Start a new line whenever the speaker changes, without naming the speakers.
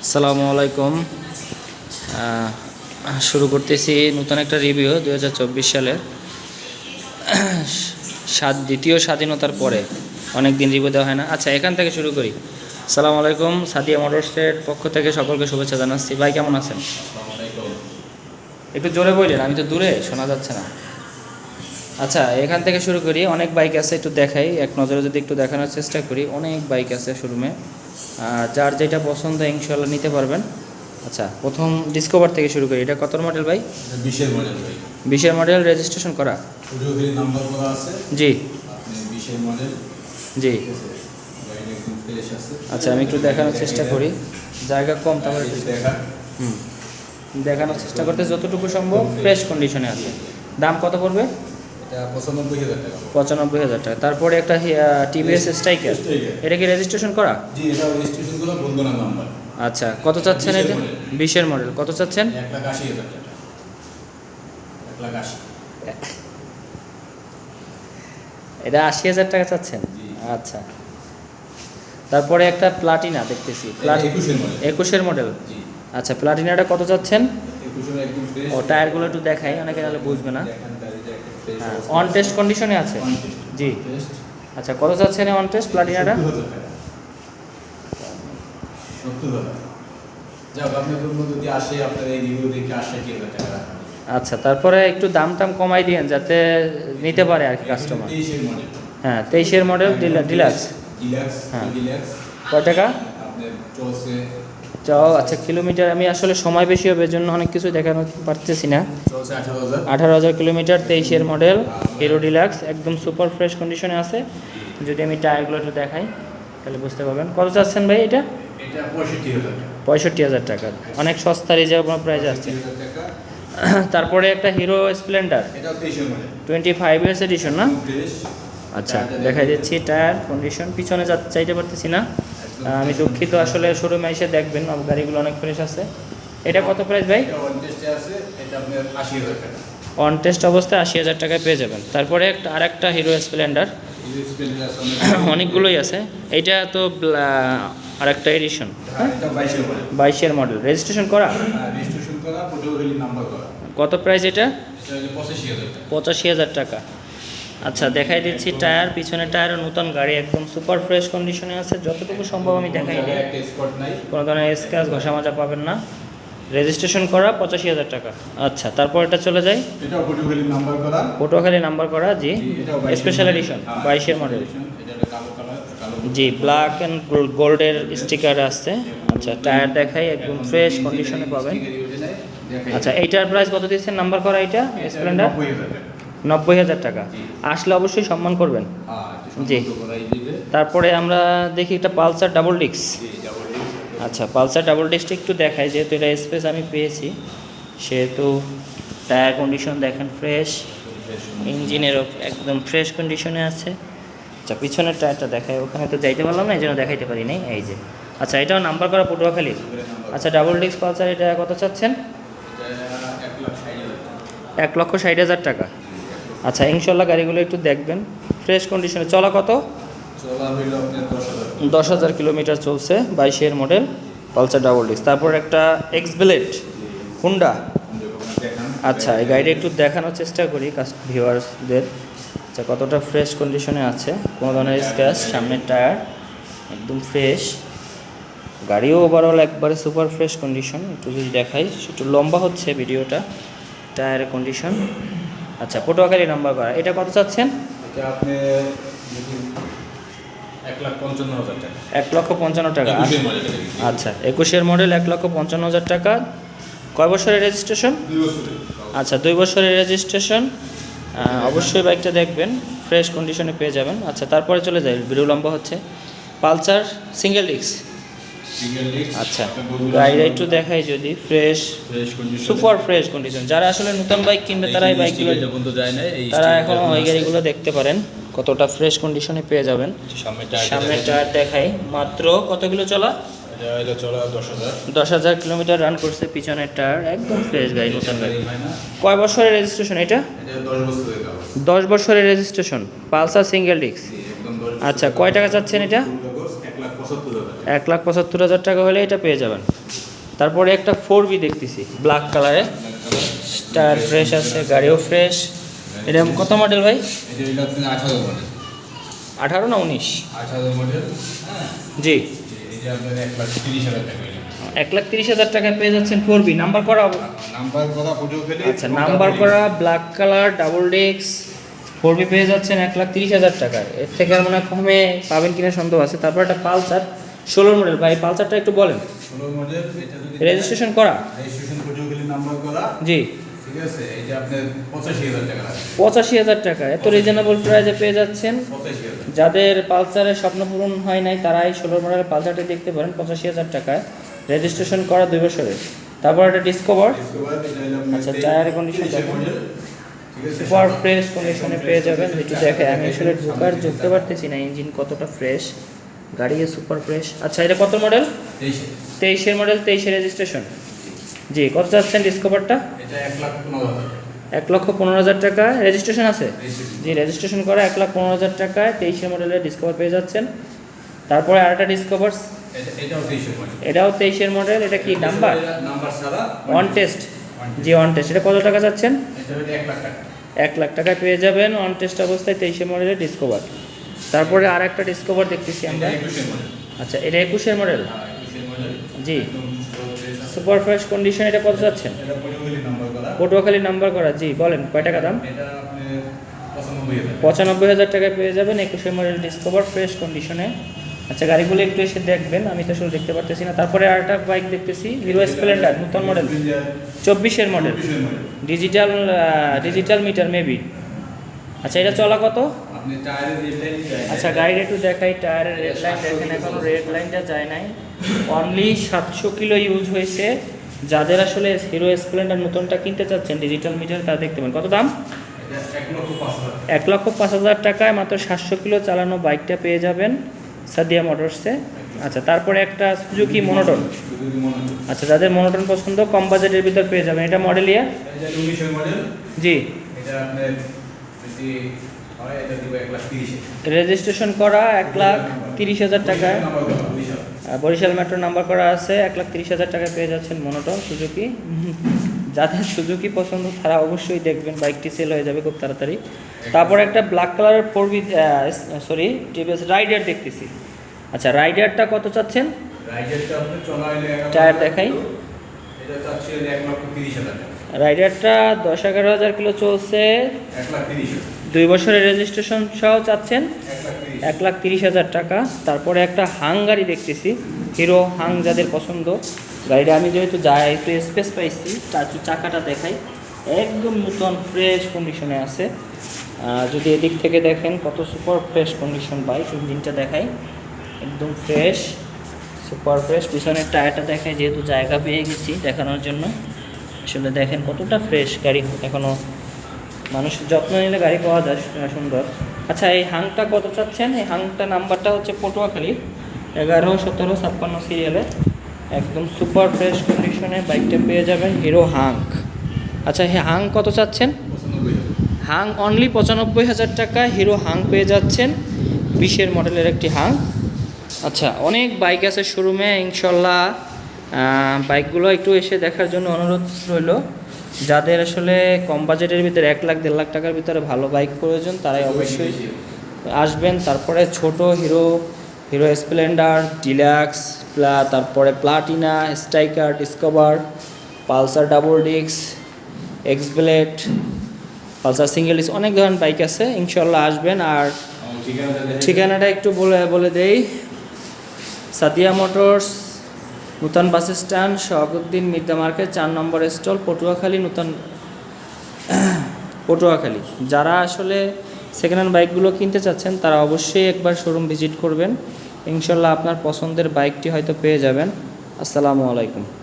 আসসালামু আলাইকুম। শুরু করতেছি নতুন একটা রিভিউ 2024 সালের দ্বিতীয় স্বাধীনতার পরে অনেক দিন রিভিউ দেওয়া হয় না। আচ্ছা, এখান থেকে শুরু করি। আসসালামু আলাইকুম, সাদিয়া মোটরসের পক্ষ থেকে সকলকে শুভেচ্ছা জানাচ্ছি। ভাই কেমন আছেন? একটু জোরে বললেন, আমি তো দূরে, শোনা যাচ্ছে না। আচ্ছা, এখান থেকে শুরু করি। অনেক বাইক আছে, একটু দেখাই, এক নজরে যদি একটু দেখানোর চেষ্টা করি। অনেক বাইক আছে শোরুমে, যার যেটা পছন্দ ইনশাল্লাহ নিতে পারবেন। আচ্ছা, প্রথম ডিসকভার থেকে শুরু করি। এটা কত মডেল ভাই?
20-এর মডেল ভাই।
20-এর মডেল, রেজিস্ট্রেশন করা?
নাম্বার করা আছে।
জি।
আপনি 20-এর মডেল।
জি।
গাড়ি একদম ফ্রেশ আছে।
আচ্ছা, আমি একটু দেখানোর চেষ্টা করি, জায়গা কম তারপরে
দেখা।
দেখানোর চেষ্টা করতে যতটুকু সম্ভব ফ্রেশ কন্ডিশনে আছে। দাম কত পড়বে?
এটা 95,000 টাকা।
95,000 টাকা। তারপরে একটা টিভিএস স্ট্রাইকার, এটা কি রেজিস্ট্রেশন করা?
জি, এটা রেজিস্ট্রেশন করা, বন্ধনা নাম্বার।
আচ্চ্ছা, কত চাচ্ছেন এটা? 20-এর মডেল, কত চাচ্ছেন?
1,80,000 টাকা। 1,80,000।
এটা 80,000 টাকা চাচ্ছেন? আচ্ছা, তারপরে একটা প্লাটিনা দেখতেছি। 21-এর মডেল। আচ্ছা, প্লাটিনাটা কত চাচ্ছেন?
21-এর একদম ফ্রেশ।
ও, টায়ারগুলো একটু দেখাই, অনেকে তাহলে বুঝবে না। হ্যাঁ, অন টেস্ট কন্ডিশনে আছে। জি। আচ্ছা, কত চাচ্ছেন অন টেস্ট প্লাটিনাটা?
70,000। যাক, আপনার জন্য যদি আসে, আপনার এই রিভিউ দেখে 80,000 টাকা।
আচ্ছা, তারপরে একটু দাম কমাই দিয়েন যাতে নিতে পারে আর কি কাস্টমার।
23-এর মডেল।
হ্যাঁ, 23-এর মডেল, ডিলাক্স। হ্যাঁ। কয় টাকা?
আপনার চলছে।
আচ্ছা, কিলোমিটার আমি আসলে সময় বেশি হবে, এজন্য অনেক কিছু দেখানো পারতেছি না।
চলছে 18,000।
18,000 কিলোমিটার, 23-এর মডেল, হিরো ডিলাক্স, একদম সুপার ফ্রেশ কন্ডিশনে আছে। যদি আমি টায়ারগুলো একটু দেখাই তাহলে বুঝতে পারবেন। কত চাচ্ছেন ভাই এটা?
এটা 65,000 টাকা।
65,000 টাকা, অনেক সস্তা রিজনেবল প্রাইস আসছে। তারপরে একটা হিরো স্প্লেন্ডার,
এটা 23-এর মডেল,
25 ইয়ার্স এডিশন না? আচ্ছা, দেখাই দিচ্ছি টায়ার কন্ডিশন। পিছনে চাইতে পারতেছি না, আমি দুঃখিত। আসলে শোরুমে এসে দেখবেন, গাড়িগুলো অনেক ফ্রেশ আছে। এটা কত প্রাইস ভাই?
এটা অন টেস্টে আছে, এটা আপনার 80,000 টাকা।
অন টেস্ট অবস্থায় 80,000 টাকায় পেয়ে যাবেন। তারপরে আরেকটা হিরো স্প্লেন্ডার, অনেকগুলোই আছে। এইটা তো আরেকটা এডিশন।
এটা 22-এর মডেল।
22-এর মডেল, রেজিস্ট্রেশন করা?
রেজিস্ট্রেশন করা, ফটোগ্রাফি নাম্বার করা।
কত প্রাইস এটা?
এটা হলো 85,000 টাকা।
85,000 টাকা। আচ্ছা, দেখাই দিচ্ছি টায়ার। পিছনে টায়ারও নতুন, গাড়ি একদম সুপার ফ্রেশ কন্ডিশনে আছে। যতটুকু সম্ভব আমি দেখাই দিই,
একটা স্পট নাই,
কোনো ধরনের স্ক্র্যাচ ঘষা মাজা পাবেন না। রেজিস্ট্রেশন করা, 85,000 টাকা। আচ্ছা, তারপর এটা চলে যাই।
এটা ফটোগ্রাফি নাম্বার করা।
পটুয়াখালী নাম্বার করা, জি। স্পেশাল এডিশন, 22-এর মডেল।
এটা কালো কালার, কালো।
জি, ব্ল্যাক অ্যান্ড গোল্ডের স্টিকার আসছে। আচ্ছা, টায়ার দেখাই, একদম ফ্রেশ কন্ডিশনে পাবেন। আচ্ছা, এইটার প্রাইস কত দিচ্ছেন নাম্বার করা? এটা স্প্লেন্ডার 90,000 টাকা। আসলে অবশ্যই সম্মান করবেন। জি। তারপরে আমরা দেখি একটা পালসার ডাবল ডিস্ক। আচ্ছা, পালসার ডাবল ডিস্কটা একটু দেখাই, যেহেতু এটা স্পেস আমি পেয়েছি, সেহেতু টায়ার কন্ডিশন দেখেন ফ্রেশ, ইঞ্জিনেরও একদম ফ্রেশ কন্ডিশনে আছে। আচ্ছা, পিছনের টায়ারটা দেখাই, ওখানে তো যাইতে পারলাম না, এই জন্য দেখাইতে পারি নাই। এই যে, আচ্ছা, এটাও নাম্বার করা পটুয়াখালীর। আচ্ছা, ডাবল ডিস্ক পালসার, এটা কত চাচ্ছেন? 1,60,000 টাকা। আচ্ছা, ইনশাল্লাহ গাড়িগুলো একটু দেখবেন, ফ্রেশ কন্ডিশনে। চলা কত?
চলা হইল আপনার
10,000 কিলোমিটার চলছে, 22-এর মডেল, পালসার ডাবল ডিস্ক। তারপর একটা এক্স ব্লেড হুন্ডা। আচ্ছা, এই গাড়িটা একটু দেখানোর চেষ্টা করি ভিউয়ার্সদের। আচ্ছা, কতটা ফ্রেশ কন্ডিশনে আছে, কোনো ধরনের স্ক্র্যাচ, সামনের টায়ার একদম ফ্রেশ, গাড়িও ওভারঅল একবারে সুপার ফ্রেশ কন্ডিশন। একটু যদি দেখাই, একটু লম্বা হচ্ছে ভিডিওটা, টায়ারের কন্ডিশন। আচ্ছা, পটুয়াখালী নাম্বার করা, এটা কত চাচ্ছেন?
এটা আপনি 1,55,000 টাকা।
1,55,000 টাকা।
21-এর মডেল।
আচ্ছা, 21-এর মডেল, 1,55,000 টাকা। কয় বছরের রেজিস্ট্রেশন?
2 বছরের।
আচ্ছা, 2 বছরের রেজিস্ট্রেশন। অবশ্যই বাইকটা দেখবেন, ফ্রেশ কন্ডিশনে পেয়ে যাবেন। আচ্ছা, তারপরে চলে যাই, ভিডিও লম্বা হচ্ছে। Pulsar single disc. আচ্ছা, গাড়িটা একটু দেখাই যদি, fresh
condition,
super fresh condition. যারা আসলে নতুন বাইক কিনবে তারা এই বাইকগুলো, তারা এখন এই গাড়িগুলো দেখতে পারেন, কতটা ফ্রেশ কন্ডিশনে পেয়ে যাবেন। সামনের টায়ার দেখাই, মাত্র কত কিলো চলা?
এটা চলা
10,000 কিলোমিটার রান করছে। পিছনের টায়ার একদম ফ্রেশ, গাড়ি নতুন গাড়ি। কয় বছরের রেজিস্ট্রেশন এটা?
10 বছরের।
10 বছরের রেজিস্ট্রেশন, পালসার সিঙ্গেল ডিস্ক। আচ্ছা, কয় টাকা চাচ্ছেন এটা?
1,75,000
1,75,000 টাকা হলে এটা পেয়ে যাবেন। তারপরে একটা 4B দেখতেছি ব্ল্যাক কালারে, টায়ার ফ্রেশ আছে, গাড়িও ফ্রেশ। এটা কত মডেল ভাই?
এটা হলো আপনার 18 মডেল।
18 না 19?
18 মডেল। হ্যাঁ,
জি,
এই যে আপনার 1,30,000 টাকা।
1,30,000 টাকায় পেয়ে যাচ্ছেন 4B নাম্বার করা।
নাম্বার করা পটুয়াখালী।
আচ্ছা, নাম্বার করা ব্ল্যাক কালার ডাবল ডেক্স 4B পেয়ে যাচ্ছেন 1,30,000 টাকায়। এর থেকে আর মনে হয় কমে পাবেন কিনা সন্দেহ আছে। তারপর একটা পালসার 16 মডেল, ভাই পালসারটা একটু বলেন।
16 মডেল, এটা যদি
রেজিস্ট্রেশন করা?
রেজিস্ট্রেশন পটুয়াখালী নাম্বার করা।
জি,
ঠিক আছে, এই যে আপনার 85,000 টাকা লাগবে।
85,000 টাকা, এত রিজনেবল প্রাইসে পেয়ে যাচ্ছেন।
85,000।
যাদের পালসারের স্বপ্ন পূরণ হয় নাই তারাই 16 মডেলের পালসারটি দেখতে পারেন 85,000 টাকায়, রেজিস্ট্রেশন করা 2 বছরের। তারপর একটা ডিসকভার।
ডিসকভার, এটা হলো আপনার
আচ্ছা, টায়ারের কন্ডিশন
23 মডেল। ঠিক আছে,
সুপার ফ্রেশ কন্ডিশনে পেয়ে যাবেন। একটু দেখে, আমি আসলে ঢুকতে পারতেছি না ইঞ্জিন কতটা ফ্রেশ, গাড়ি সুপার ফ্রেশ। আচ্ছা, এটা কত মডেল? 23-এর মডেল, 23-এর রেজিস্ট্রেশন। জি, কত যাচ্ছেন ডিসকভারটা?
এটা 1,15,000।
1,15,000 টাকা রেজিস্ট্রেশন আছে?
রেজিস্ট্রেশন।
জি, রেজিস্ট্রেশন করা 1,15,000 টাকায় 23-এর মডেলের ডিসকভার পেয়ে যাচ্ছেন। তারপরে আরেকটা ডিসকভার,
এটাও 23 মডেল।
এটাও 23-এর মডেল। এটা কি নাম্বার?
নাম্বার ছাড়া
on test. G, on test. এটা কত টাকা যাচ্ছেন?
এটা হলো 1 লাখ টাকা।
1 লাখ টাকায় পেয়ে যাবেন অন টেস্ট অবস্থায় 23-এর মডেলের ডিসকভার। তারপরে আর একটা ডিসকভার দেখতেছি আমরা।
এটা 21 মডেল।
আচ্ছা, এটা 21-এর মডেল।
21 মডেল।
জি,
একদম ফ্রেশ আছে।
Super fresh condition. এটা কত যাচ্ছেন?
এটা পটুয়াখালী নাম্বার করা।
পটুয়াখালী নাম্বার করা। জি, বলেন কয় টাকা দাম?
এটা আপনি 95,000।
95,000 টাকায় পেয়ে যাবেন 21-এর মডেল ডিসকভার ফ্রেশ কন্ডিশনে। আচ্ছা, গাড়িগুলো একটু এসে দেখবেন, আমি তো আসলে দেখতে পারতেছি না। তারপরে আরেকটা বাইক দেখতেছি, হিরো স্প্লেন্ডার নতুন মডেল, 24-এর model,
24 model.
Digital meter maybe. আচ্ছা, এটা চলা কত?
আপনি টায়ারের রেড লাইন যায়।
আচ্ছা, গাড়িটা একটু দেখাই। টায়ারের রেড লাইন দেখেন, এখনো রেড লাইনটা যায় নাই। অনলি 700 কিলো ইউজ হয়েছে। যাদের আসলে হিরো স্প্লেন্ডার নতুনটা কিনতে চাচ্ছেন ডিজিটাল মিটার, তারা দেখতে পাবেন। কত দাম?
এটা 1,05,000।
1,05,000 টাকায় মাত্র 700 কিলো চালানো বাইকটা পেয়ে যাবেন সাদিয়া মোটরসে। আচ্ছা, তারপরে একটা সুজুকি মনোটন।
যদি মনে হয়।
আচ্ছা, যাদের মনোটন পছন্দ কম বাজেটের ভিতর পেয়ে যাবেন। এটা মডেল ইয়ার?
এটা 19 মডেল।
জি,
এটা আপনার যদি হয় এটা দিব 1,30,000।
রেজিস্ট্রেশন করা 1,30,000 টাকায়।
নাম্বার করা 20,000।
বরিশাল মেট্রো নাম্বার করা আছে। 1,30,000 টাকায় পেয়ে যাচ্ছেন মনোটন সুজুকি। যাদের সুজুকি পছন্দ তারা অবশ্যই দেখবেন, বাইকটি সেল হয়ে যাবে খুব তাড়াতাড়ি। তারপর একটা ব্ল্যাক কালারের 4B টিভিএস রাইডার দেখতেছি। আচ্ছা, রাইডারটা কত চাচ্ছেন?
রাইডারটা আপনি চলা হইলে
টায়ার দেখাই।
এটা চাচ্ছি 1,30,000 টাকা।
রাইডারটা 10-11 হাজার কিলো চলছে,
1,30,000।
2 বছরের রেজিস্ট্রেশন সহ চাচ্ছেন
1,30,000।
1,30,000 টাকা। তারপরে একটা হাং গাড়ি দেখতেছি, হিরো হাং যাদের পছন্দ। গাড়িটা আমি যেহেতু যাই একটু স্পেস পাইছি, চাকাটা দেখাই, একদম নতুন ফ্রেশ কন্ডিশনে আছে। যদি এদিক থেকে দেখেন কত সুপার ফ্রেশ কন্ডিশন বাইক। ইঞ্জিনটা দেখাই, একদম ফ্রেশ, সুপার ফ্রেশ। পিছনের টায়ারটা দেখাই, যেহেতু জায়গা পেয়ে গেছি দেখানোর জন্য। আসলে দেখেন কতটা ফ্রেশ গাড়ি, এখনও মানুষের যত্ন নিলে গাড়ি পাওয়া যায় সুন্দর। আচ্ছা, এই হাংটা কত চাচ্ছেন? এই হাংটা নাম্বারটা হচ্ছে পটুয়াখালী 11-17-56 সিরিয়ালে, একদম সুপার ফ্রেশ কন্ডিশনে বাইকটা পেয়ে যাবেন, হিরো হাং। আচ্ছা, এই হাং কত চাচ্ছেন?
95,000।
হাং অনলি 95,000 টাকা হিরো হাং পেয়ে যাচ্ছেন, 20-এর মডেলের একটি হাং। আচ্ছা, অনেক বাইক আছে শোরুমে, ইনশাল্লাহ বাইকগুলো একটু এসে দেখার জন্য অনুরোধ রইল। যাদের আসলে কম বাজেটের ভিতরে 1-1.5 লাখ টাকার ভিতরে ভালো বাইক প্রয়োজন, তারাই অবশ্যই আসবেন। তারপরে ছোট হিরো স্প্লেন্ডার, ডিলাক্স, তারপরে Platina, striker, discover, Pulsar double disc, X-Blade, Pulsar single disc, অনেক ধরনের বাইক আছে। ইনশাল্লাহ আসবেন। আর ঠিকানাটা একটু বলে দেই, সাদিয়া মোটরস, নূতন বাস স্ট্যান্ড, শওকতউদ্দিন মির্জা মার্কেট, 4 নম্বর স্টল, পটুয়াখালী, পটুয়াখালী। যারা আসলে সেকেন্ড হ্যান্ড বাইকগুলো কিনতে চাচ্ছেন তারা অবশ্যই একবার শোরুম ভিজিট করবেন। ইনশাল্লাহ আপনার পছন্দের বাইকটি হয়তো পেয়ে যাবেন। আসসালামু আলাইকুম।